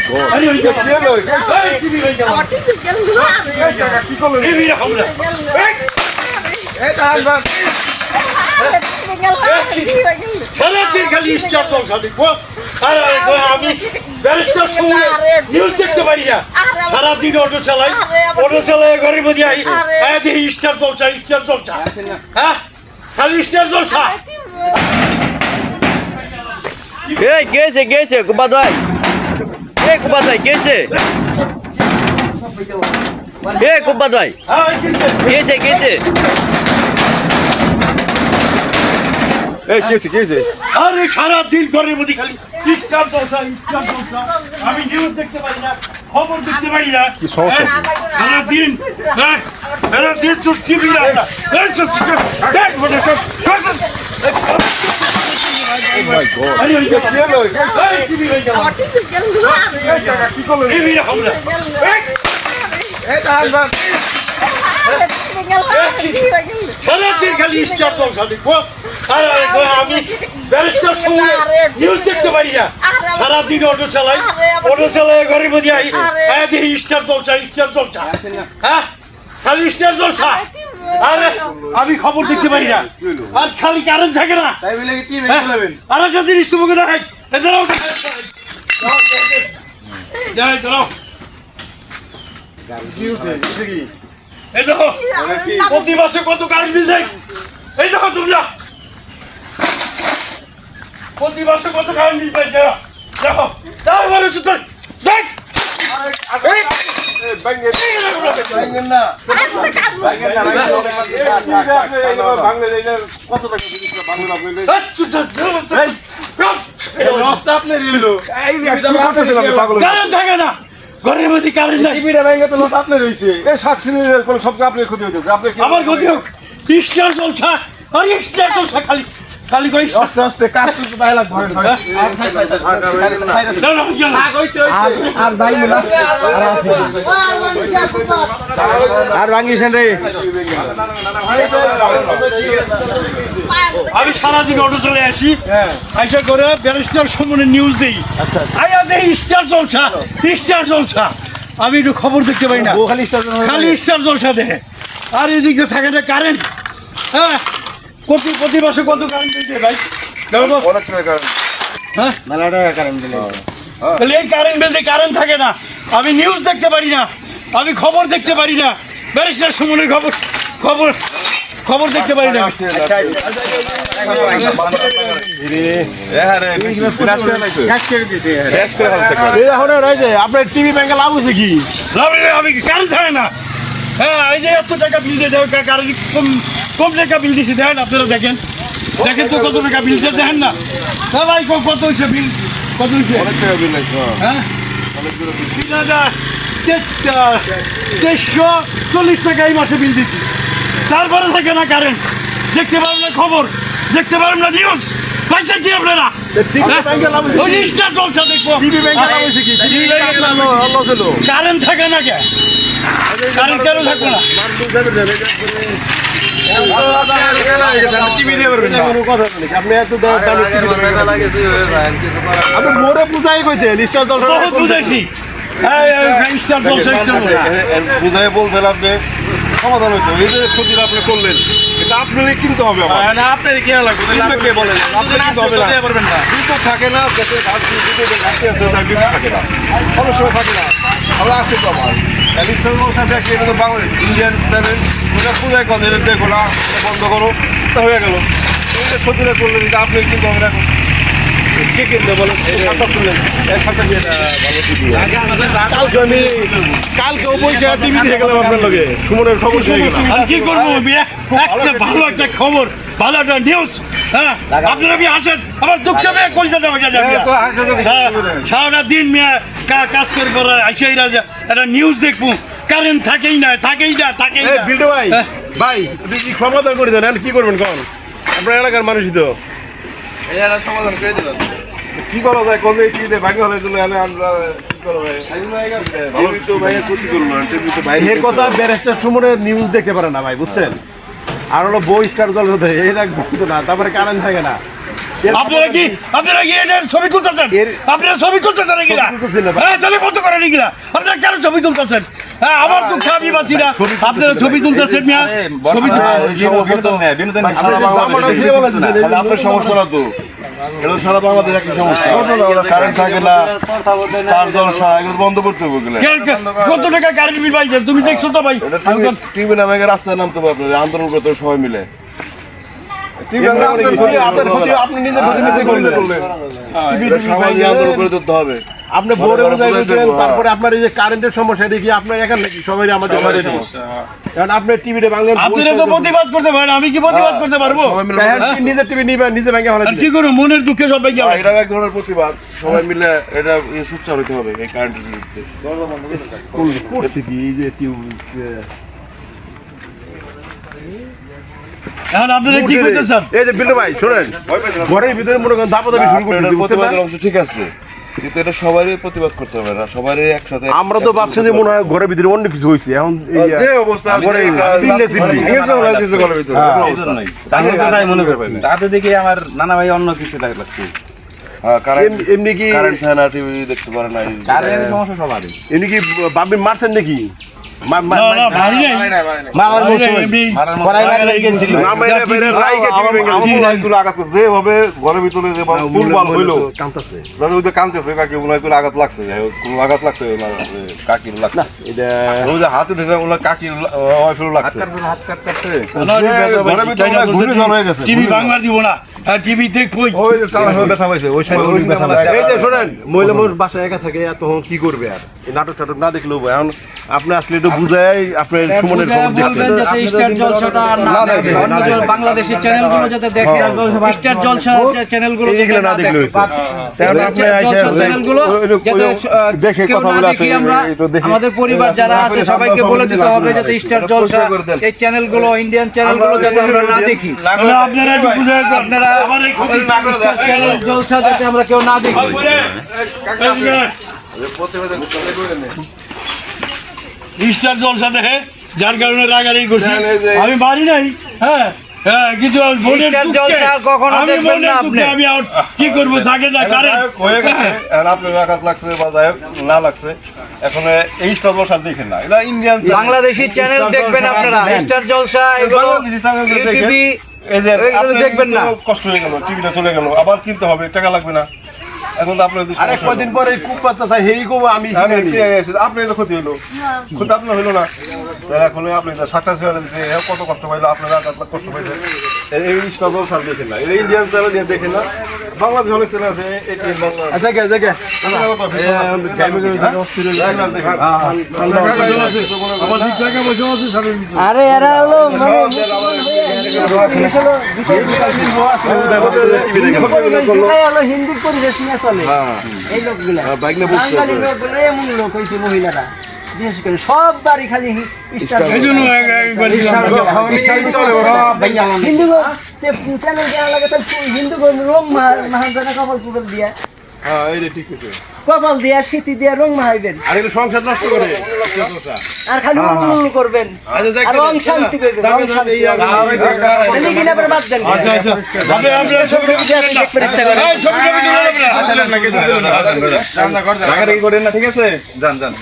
God আরে ওই কি হলো এই টিভি হয়ে গেল আমার টিভি গেল এই টাকা কি করলেন টিভি হামলা এই দাঁড়ান বাপ টিভি গেল সারাদিন খালি স্টার চলছে দেখবো আর আমি ব্যারিস্টার সঙ্গে নিউজ দেখতে পারি না সারাদিন অটো চালাই ঘরের মধ্যে আই দেখি স্টার চলছে হ্যাঁ খালি স্টার চলছে এই গেছে কুবাদ ভাই এই কুবাদ ভাই গেছে এই কুবাদ ভাই হ্যাঁ গেছে এই কি হয়েছে আরে সারাদিন ঘরের মধ্যে খালি স্টার চলছে আমি নিউজ দেখতে পারি না খবর দেখতে পারি না কি সমস্যা সারাদিন চুপ টিভি না ও মাই গড আরে ওই কি হলো এই টিভি হয়ে গেল আমার টিভি গেল এই টাকা কি করলেন টিভি হামলা এই দাঁড়ান বাপ টিভি গেল সারাদিন খালি স্টার চলছে দেখবো আর আমি ব্যারিস্টার সঙ্গে নিউজ দেখতে পারি না সারাদিন অটো চালাই ঘরের মধ্যে আই দেখি স্টার চলছে হ্যাঁ খালি স্টার চলছে আরে আমি খবর দেখতে পারি না আর খালি কারেন্ট থাকে না তাই বলে কি টিভি চালাবেন আর একটা জিনিস তোমাকে দেখাই দাঁড়াও দাঁড়াও কি হয়েছে কি এই দেখো প্রতি মাসে কত কারেন্ট বিল দেয় এই দেখো তোমরা প্রতি মাসে কত কারেন্ট বিল দেয় দেখো তারপরে সুতরাং দেখ কত টাকা কারেন্ট থাকে না ঘরের মধ্যে কারেন্ট নাই আপনি ক্ষতি হয়েছে আপনি আমার ক্ষতি হোক স্টার চলছে আর স্টার চলছে খালি খালি কই আস্তে আস্তে কাজ করতে ভাই লাগবে আর ভাই আর ভাঙিছেন রে আমি সারাদিন অটো চলে আসি আইসা করে ব্যারিস্টার সম্বন্ধে নিউজ দিই আয়া দেখি স্টার চলছে আমি একটু খবর দেখতে পাই না খালি স্টার জলসা দেখে আর এদিক দিয়ে থাকে না কারেন্ট হ্যাঁ প্রতি মাসে কত কারেন্ট দিয়েছে ভাই অনেক টাকা হ্যাঁ তাহলে এই কারেন্ট বিল দিয়ে কারেন্ট থাকে না আমি নিউজ দেখতে পারি না আমি খবর দেখতে পারি না ব্যারিস্টার সম্বন্ধে খবর দেখতে পারি না আপনার টিভি ব্যাংকে লাভ হয়েছে কি আমি কারেন্ট থাকে না হ্যাঁ এই যে এত টাকা বিল দিয়ে কারেন্ট কম টাকা বিল দিয়েছি দেখেন আপনারা দেখেন তো কত টাকা বিল দিয়ে দেখেন না ভাই কত হয়েছে বিল কত হয়েছে অনেক টাকা বিল লাগছে হ্যাঁ 3,340 টাকা এই মাসে বিল দিচ্ছি তারপরে থাকে না কারেন্ট দেখতে পারেন না খবর দেখতে পারেন না নিউজ পয়সা কি আপনারা ওই স্টার চলছে দেখবো কারেন্ট থাকে না কে কারেন্ট কেন থাকবে না আপনি মোরে বুঝাই কইছেন স্টার জল বহুত বুঝাইছি স্টার চলছে বুঝাই বলছেন আপনি সমাধান হইতো এই যে ক্ষতিটা আপনি করলেন এটা আপনারই কিনতে হবে আপনার কি লাগবে কে বলেন আপনার কিনতে হবে না বিদ্যুৎ থাকে না দেশে বিদ্যুতের ঘাটতি আছে তাই বিদ্যুৎ থাকে না কোনো সময় থাকে না আমরা আসছি তো আমার ইলেকট্রনিক সাথে একটা এটা তো বাংলাদেশ ইন্ডিয়ান চ্যানেল ওটা পূজায় কথা এটা দেখো না বন্ধ করো তা হয়ে গেল এই যে ক্ষতিটা করলেন এটা আপনি কিনতে হবে না কে কিনতে বলেন সরকার শুনলেন সরকার কালকে আমি কালকে বইটা টিভি দেখে গেলাম আপনার লগে সুমনের খবর কি করবো একটা ভালো একটা খবর ভালো একটা নিউজ হ্যাঁ আপনারা কি আসেন আমার দুঃখ মেয়ে কলকাতা সারাটা দিন মেয়ে কাজ করে করে আসে একটা নিউজ দেখবো কারেন্ট থাকেই না ভাই ভাই আপনি কি সমাধান করে দেন কি করবেন কখন আপনার এলাকার মানুষই তো এটা সমাধান করে দিলাম কি করা যায় কোন এই টিভিতে ভাঙা হলে দিলে আমরা কি করা যায় ভালো তো ভাই ক্ষতি করলো না টিভিতে ভাই এর কথা ব্যারিস্টার সুমনের নিউজ দেখতে পারে না ভাই বুঝছেন আর হলো বহিষ্কার জল হতে এই রাখতো না তারপরে কারেন্ট থাকে না আপনারা কি এটার ছবি তুলতেছেন? আপনারা ছবি তুলতেছেন এগুলা? হ্যাঁ, তাহলে বন্ধ করেন এগুলা। আপনারা কেন ছবি তুলতেছেন? হ্যাঁ, আমার দুঃখে আমি পাচ্ছি না। আপনারা ছবি তুলতেছেন মিয়া, ছবি আপনার সমস্যা না তো, এটা সারা বাংলাদেশ একটা সমস্যা। কারেন্ট থাকে না, তার জলসা এগুলো বন্ধ করতে হবে এগুলো। কত টাকা কারেন্ট বিল পাই তুমি দেখছো তো ভাই? টিভি নামে রাস্তায় নামতে হবে আপনার, আন্দোলন করতে হবে সবাই মিলে। আপনি নিজে করলেন, আন্দোলন করে ধরতে হবে। আপনি বোর্ডে বুঝাইছেন, তারপরে আপনার এই যে কারেন্টের সমস্যা দেখি আপনার এখানে নাকি সবাই আমাদের কারণ আপনি টিভিতে বাংলা আপনারা তো প্রতিবাদ করতে পারেন, আমি কি প্রতিবাদ করতে পারবো? নিজের টিভি নিবেন, নিজে ব্যাংকে আর কি করবো, মনের দুঃখে সবাই গেল। এটা এক ধরনের প্রতিবাদ, সবাই মিলে এটা সোচ্চার হতে হবে এই কারেন্টের বিরুদ্ধে। করছে কি এই যে এখন আপনারা কি করতেছেন? এই যে বিল্লু ভাই শুনেন, ঘরের ভিতরে মনে করেন দাপাদাপি শুরু করে দিয়েছে, বুঝছেন না? প্রতিবাদের অংশ ঠিক আছে, কিন্তু এটা সবারই প্রতিবাদ করতে হবে না, সবারই একসাথে। আমরা তো ভাবছি যে মনে হয় ঘরের ভিতরে অন্য কিছু হয়েছে, এখন এই যে অবস্থা ঘরে চিল্লে চিল্লি। তাতে দেখি আমার নানা ভাই অন্য কিছু লাগছে। এমনি কি কারেন্ট থাকে না, টিভি দেখতে পারে না। কারেন্ট সমস্যা সবারই। এমনি কি বাবি মারছেন নাকি? না, না, ভারী নাই। ভারী নাই, এমনি কড়াই মারাই গেছিল। যেভাবে ঘরের ভিতরে তুলবাল হইলো কাঁদতেছে ওই যে কানতেছে, কাকি মনে হয় কোনো আঘাত লাগছে, যাই হোক, কোনো আঘাত লাগছে না, কাকির লাগছে এটা ওই যে হাতে দেখে ওগুলো কাকির ওয়াইফেরও লাগছে। হাত কাটতেছে। ঘরের ভিতরে ঘূর্ণিঝড় হয়ে গেছে। টিভি বাংলা দিব না, টিভিতে কই ওই যে টানা হয়ে ব্যথা পাইছে, ওই সাইডে ব্যথা লাগছে। এই যে শোনেন, মহিলা মানুষ বাসায় একা থাকে, তখন কি করবে আর এই নাটক টাটক না দেখলেও এখন আপনি আসলে একটু বুঝাই আপনার সুমনের খবর দেখতে। বলবেন যাতে স্টার জলসাটা আর না দেখে, অন্য বাংলাদেশের চ্যানেলগুলো যাতে দেখে, স্টার জলসা চ্যানেলগুলো এইগুলো না দেখলে হইতো। তাহলে আপনি জলসা চ্যানেলগুলো যাতে দেখে কেউ কথা না বলে দেখি আসে, আমরা একটু দেখে। আমাদের পরিবার যারা আছে সবাইকে বলে দিতে হবে যাতে স্টার জলসা এই চ্যানেলগুলো, ইন্ডিয়ান চ্যানেলগুলো যাতে আমরা না দেখি। আপনারা একটু বুঝে আপনারা আমার এই খুব স্টার চ্যানেল জলসা যাতে আমরা কেউ না দেখি। স্টার জলসা দেখে, যার কারণে রাগারাগি করছি। আমি মারি নাই, হ্যাঁ হ্যাঁ, কিন্তু মনের স্টার দুঃখে, জলসা কখনো আমি দেখবেন না মনের আপনি। দুঃখে আমি আর কি করবো, থাকে না কারেন্ট। হয়ে গেছে, এখন আপনার আঘাত লাগছে বা যাই হোক না লাগছে, এখন এই স্টক দেখেন না, এটা ইন্ডিয়ান বাংলাদেশি চ্যানেল দেখবেন আপনারা, স্টার জলসা এগুলো ইউটিভি এগুলো দেখবেন না। কষ্ট হয়ে গেল, টিভিটা চলে গেল, আবার কিনতে হবে, টাকা লাগবে না। এখন তো আপনার আরেক কদিন পরে খুব বাচ্চা চাই হেই কো আমি আপনার তো ক্ষতি হলো, ক্ষতি আপনার হইলো না। এখন আপনি সাতটা ছেড়ে দিচ্ছে, কত কষ্ট পাইলো, আপনারা কষ্ট পাইছে। এই স্টক সার দেখেন না, এই ইন্ডিয়ান চ্যানেল নিয়ে দেখেন না, বাংলাদেশ অনেক চ্যানেল আছে। আচ্ছা কে দেখে আরে এরা হলো হলো হিন্দুর পরিবেশ নিয়ে চলে এই লোকগুলা। বাঙালি লোকগুলো এমন লোক হয়েছে, মহিলারা বিশেষ করে সব বাড়ি খালি স্টার। এই জন্য একবার হিন্দু চ্যানেল কেনা লাগে তো হিন্দু রং মাহাজনে কপাল পুকুর দিয়া, কপাল দিয়া সিটি দিয়া রং মাহাইবেন, সংসার নষ্ট করে আর খালি উল্লু করবেন, আর রং শান্তি করবেন, রং শান্তি কিনা করে বাদ দেন। আচ্ছা আচ্ছা, তবে আমরা ছবি দেখতে ইচ্ছা করে। ছবি তুলে ঠিক আছে, যান যান।